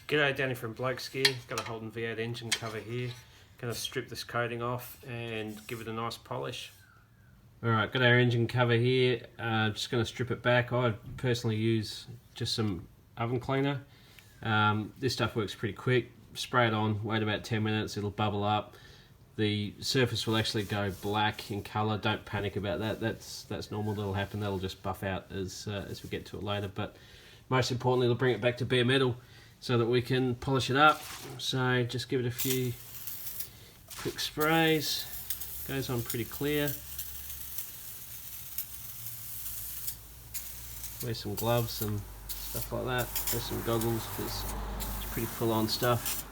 G'day, Danny from Blokes gear. Got a Holden V8 engine cover here. Going to strip this coating off and give it a nice polish. Alright, got our engine cover here. Just going to strip it back. I personally use just some oven cleaner. This stuff works pretty quick. Spray it on, wait about 10 minutes, it'll bubble up. The surface will actually go black in colour. Don't panic about that. That's normal. That'll happen. That'll just buff out as we get to it later. But most importantly, it'll bring it back to bare metal so that we can polish it up. So just give it a few quick sprays. Goes on pretty clear. Wear some gloves and stuff like that. Wear some goggles because it's pretty full on stuff.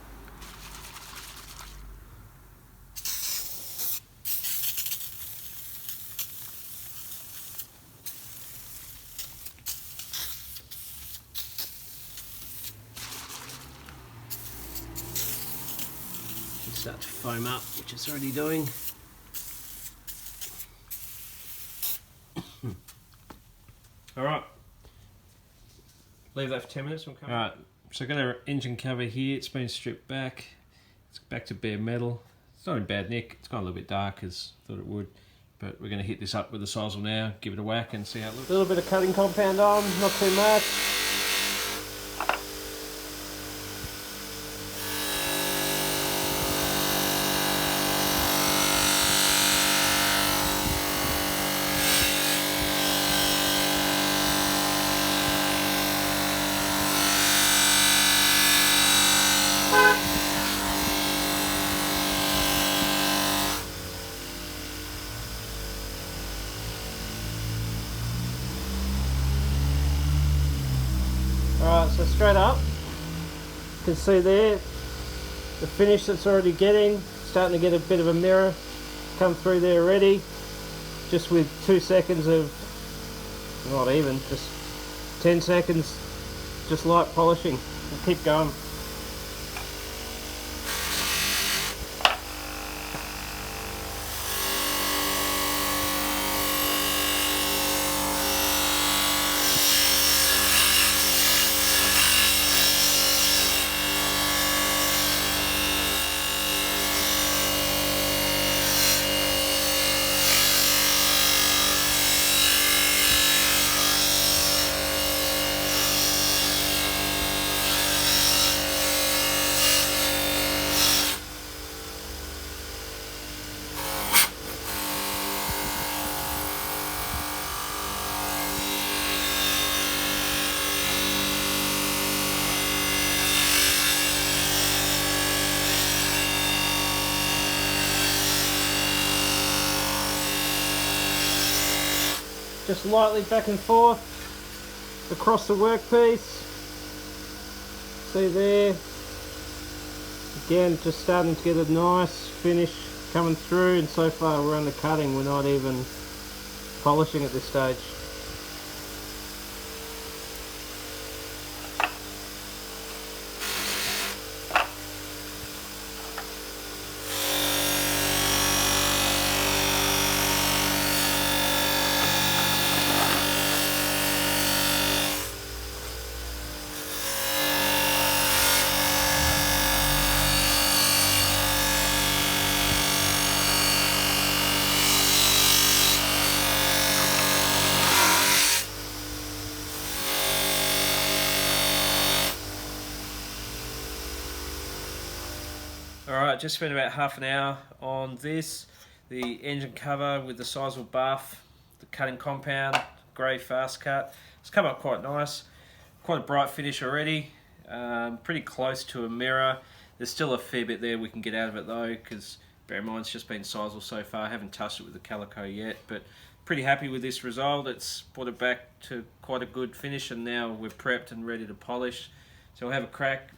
Start to foam up, which it's already doing. Alright, leave that for 10 minutes. Alright, so I've got our engine cover here. It's been stripped back. It's back to bare metal. It's not in bad nick. It's gone a little bit dark as I thought it would, but we're going to hit this up with the Sisal now, give it a whack and see how it looks. A little bit of cutting compound on, not too much. Alright, so straight up, you can see there the finish that's already getting, starting to get a bit of a mirror come through there already, just with 2 seconds of, not even, just 10 seconds, just light polishing. We'll keep going. Just lightly back and forth across the workpiece. See there? Again, just starting to get a nice finish coming through, and so far we're undercutting, we're not even polishing at this stage. Alright, just spent about half an hour on this. The engine cover with the Sisal buff, the cutting compound, grey fast cut. It's come up quite nice. Quite a bright finish already. Pretty close to a mirror. There's still a fair bit there we can get out of it though, because bear in mind it's just been Sisal so far. I haven't touched it with the calico yet, but pretty happy with this result. It's brought it back to quite a good finish, and now we're prepped and ready to polish. So we'll have a crack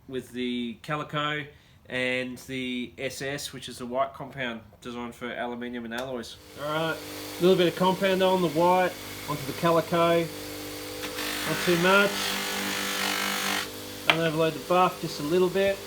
with the calico and the SS, which is the white compound designed for aluminium and alloys. Alright, a little bit of compound on the white, onto the calico, not too much. Don't overload the buff, just a little bit.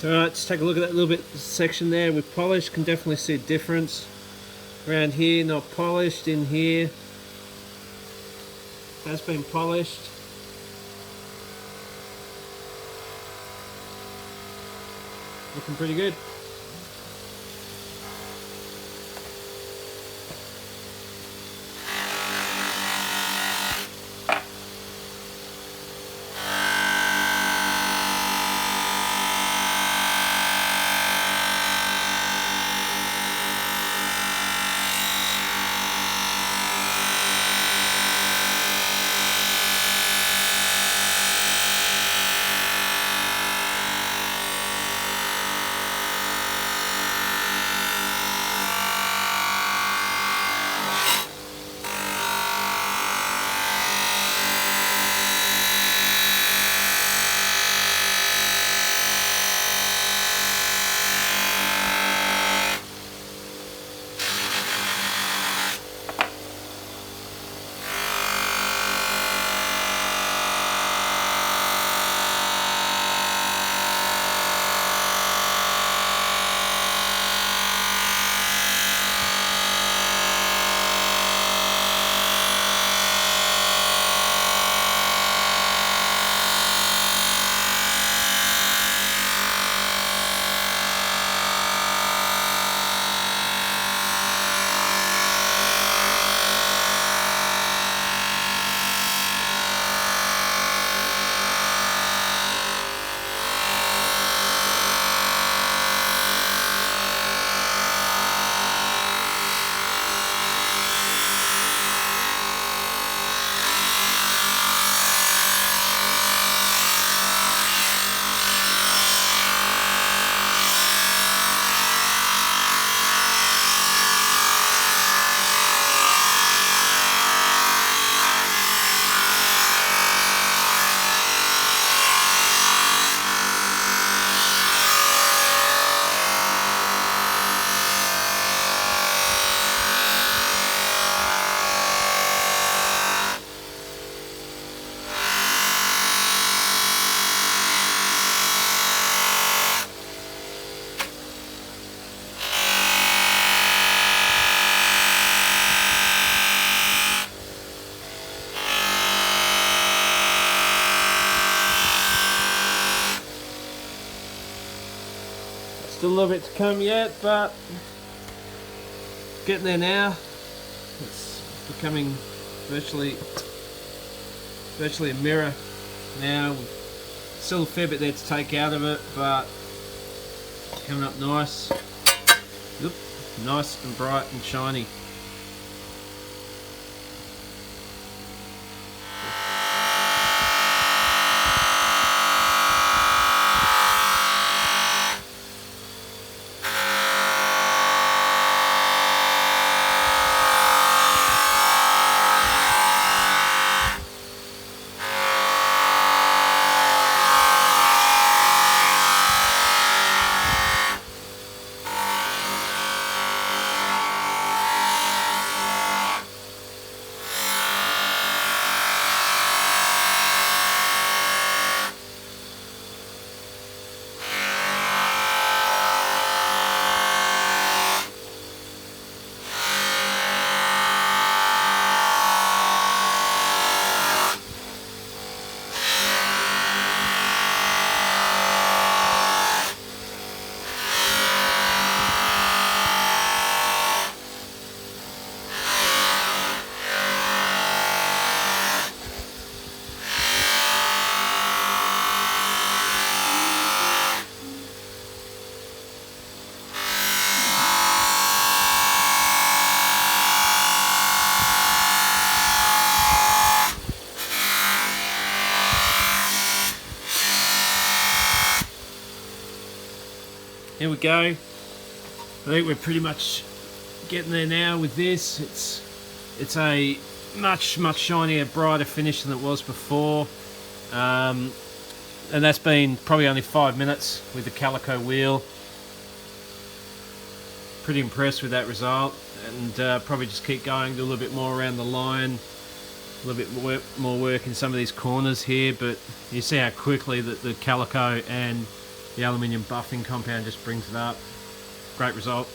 Alright, let's take a look at that little bit section there with polish. Can definitely see a difference. Around here, not polished. In here, has been polished. Looking pretty good. Still a little bit to come yet, but getting there now. It's becoming virtually a mirror now. Still a fair bit there to take out of it, but coming up nice. Oop, nice and bright and shiny. Here we go. I think we're pretty much getting there now with this. It's a much shinier, brighter finish than it was before, and that's been probably only 5 minutes with the calico wheel. Pretty impressed with that result, and probably just keep going, do a little bit more around the line, a little bit more work in some of these corners here, but you see how quickly the calico and The aluminium buffing compound just brings it up. Great result.